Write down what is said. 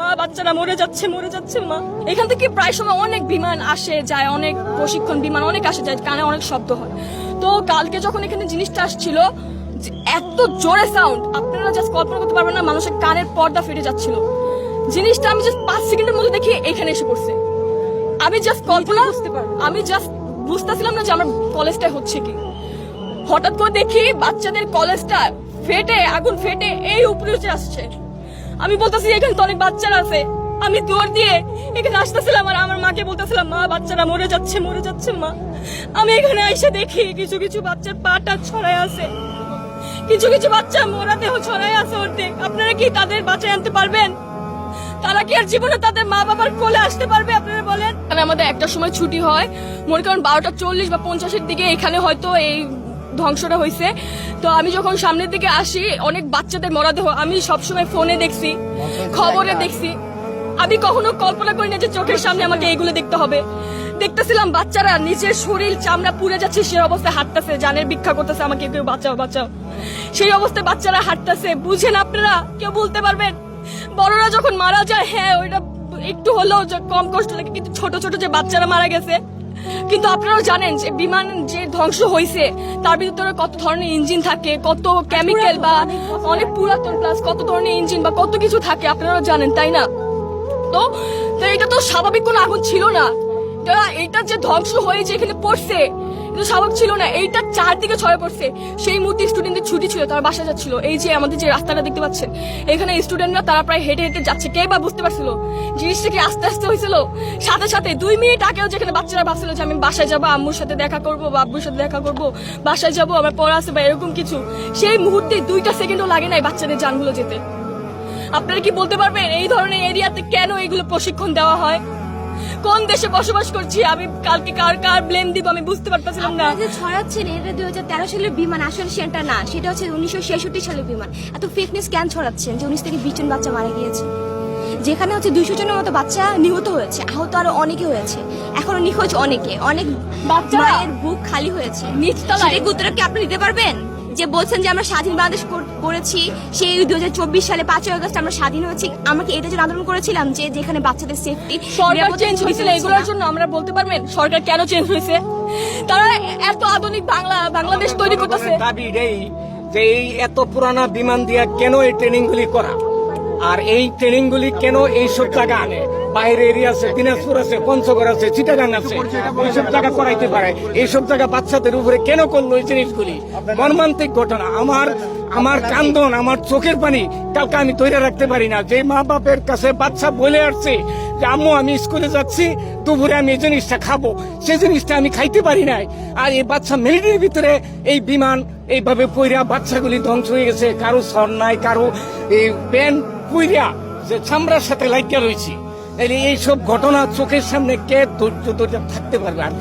মা বাচ্চারা মরে যাচ্ছে মা। এখান থেকে প্রায় সময় অনেক বিমান আসে যায়, অনেক প্রশিক্ষণ বিমান অনেক আসে যায়, কানে অনেক শব্দ হয়। তো কালকে যখন এখানে জিনিসটা আসছিল, এত জোরে সাউন্ড আপনারা জাস্ট কল্পনা করতে পারবেন না, মানুষের কানের পর্দা ফেটে যাচ্ছিল। জিনিসটা আমি জাস্ট 5 সেকেন্ডের মধ্যে দেখি এখানে এসে পড়ছে। আমি জাস্ট বুঝতেছিলাম না যে আমার কলেজটা হচ্ছে কি। হঠাৎ করে দেখি বাচ্চাদের কলেজটা ফেটে, আগুন ফেটে এই উপরে উঠে আসছে। আমি বলতেছি এখানে তো অনেক বাচ্চারা আছে। আমি দৌড় দিয়ে এখানে আসতেছিলাম আর আমার মাকে বলতেছিলাম, মা বাচ্চারা মরে যাচ্ছে মা। আমি এখানে এসে দেখি কিছু কিছু বাচ্চার পাটা ছড়ায় আছে, কিছু কিছু বাচ্চা মোরা দেহ ছড়ায় আছে অর্ধেক। আপনারা কি তাদের বাঁচায় আনতে পারবেন? তারা কি আর জীবনে তাদের মা বাবার কোলে আসতে পারবে? আপনারা বলেন। আমাদের একটা সময় ছুটি হয়, মনে করেন 12:40 বা 50-এর দিকে এখানে হয়তো এই ধ্বংসটা হয়েছে। তো আমি যখন সামনের দিকে আসি, অনেক বাচ্চাদের মরদেহ আমি সবসময় ফোনে দেখছি, খবরে দেখছি। আমি কখনো কল্পনা করি না যে চোখের সামনে আমাকে এইগুলো দেখতে হবে। দেখতেছিলাম বাচ্চারা নিজের শরীর চামড়া পুড়ে যাচ্ছে, সেই অবস্থায় হাঁটতেছে, জানের ভিক্ষা করতেছে, আমাকে কেউ বাঁচাও বাঁচাও। সেই অবস্থায় বাচ্চারা হাঁটতেছে। বুঝেন আপনারা? কেউ বলতে পারবেন? বড়রা যখন মারা যায়, হ্যাঁ ওইটা একটু হলেও কম কষ্ট লাগে, কিন্তু ছোট ছোট যে বাচ্চারা মারা গেছে। কিন্তু আপনারাও জানেন যে বিমান যে ধ্বংস হয়েছে তার ভিতরে কত ধরনের ইঞ্জিন থাকে, কত কেমিক্যাল বা অনেক পুরাতন প্লাস কত ধরনের ইঞ্জিন বা কত কিছু থাকে, আপনারাও জানেন, তাই না? তো এটা তো স্বাভাবিক কোনো আগুন ছিল না। এটা যে ধ্বংস হয়ে যে এখানে পড়ছে এটা স্বাভাবিক ছিল না। এইটা চারদিকে ছড়ে পড়ছে। সেই মুহূর্তে স্টুডেন্টদের ছুটি ছিল, তারা বাসা যাচ্ছিল। এই যে আমাদের যে রাস্তাটা দেখতে পাচ্ছেন, এখানে স্টুডেন্টরা তারা প্রায় হেঁটে হেঁটে যাচ্ছে। কে বা বুঝতে পারছিল জিনিসটা কি আস্তে আস্তে হয়েছিল? সাথে সাথে 2 মিনিট আগেও যেখানে বাচ্চারা ভাবছিল যে আমি বাসায় যাবো, আম্মুর সাথে দেখা করবো বা আব্বুর সাথে দেখা করবো, বাসায় যাবো, আমার পড়া আছে বা এরকম কিছু, সেই মুহূর্তে 2টা সেকেন্ডও লাগে নাই বাচ্চাদের জানগুলো যেতে। আপনারা কি বলতে পারবেন এই ধরনের এরিয়াতে কেন এগুলো প্রশিক্ষণ দেওয়া হয়? কোন দেশে বসবাস করছি? আমি কালকে কার ব্লেম দিব আমি বুঝতে পারতেছিলাম না। যে ছড়াচ্ছেন এটা 2013 সালের বিমান, আসলে সেটা না, সেটা হচ্ছে 1966 সালের বিমান। এত ফেকনেস কেন ছড়াচ্ছেন যে 19 থেকে 20 জন বাচ্চা মারা গিয়েছে, যেখানে হচ্ছে 200 জনের মতো বাচ্চা নিহত হয়েছে, আহত আরো অনেকে হয়েছে, এখনো নিখোঁজ অনেকে, অনেক মায়ের বুক খালি হয়েছে নিচতলায়। উত্তর কি আপনি দিতে পারবেন? যে বলছেন যে আমরা স্বাধীন বাংলাদেশ করেছি, সেই 2024 সালে 5ই আগস্ট আমরা স্বাধীন হয়েছি। আমরা কি এটার জন্য আন্দোলন করেছিলাম যে যেখানে বাচ্চাদের সেফটি? সরকার চেঞ্জ হয়েছিল, এগুলোর জন্য আমরা বলতে পারবেন সরকার কেন চেঞ্জ হয়েছে? তারা এত আধুনিক বাংলাদেশ তৈরি করতেছে। দাবি এই যে এই এত পুরানা বিমান দিয়া কেন এই ট্রেনিং গুলি করা, আর এই ট্রেনিং গুলি কেন এইসব জায়গা আনে? বাইরে এরিয়া আছে, দিনাজপুর আছে, পঞ্চগড় আছে, চিটাগাং আছে, এইসব জায়গা করাইতে পারে। এইসব জায়গা বাচ্চাদের উপরে কেন করলো এই জিনিসগুলি? মর্মান্তিক ঘটনা। আমার কান্দন, আমার চোখের পানি কালকে আমি তৈরি রাখতে পারি না। যে মা বাপের কাছে বাচ্চা বলে আসছে যে আম্মু আমি স্কুলে যাচ্ছি, দুপুরে আমি এই জিনিসটা খাবো, সেই জিনিসটা আমি খাইতে পারি নাই। আর এই বাচ্চা মিলিটারির ভিতরে এই বিমান এইভাবে পইরা বাচ্চাগুলি ধ্বংস হয়ে গেছে। কারো সর নাই, কারো এই প্যান পুইরা যে চামড়ার সাথে লাগিয়া রয়েছে। এইসব ঘটনা চোখের সামনে কে ধৈর্য থাকতে পারবে? আর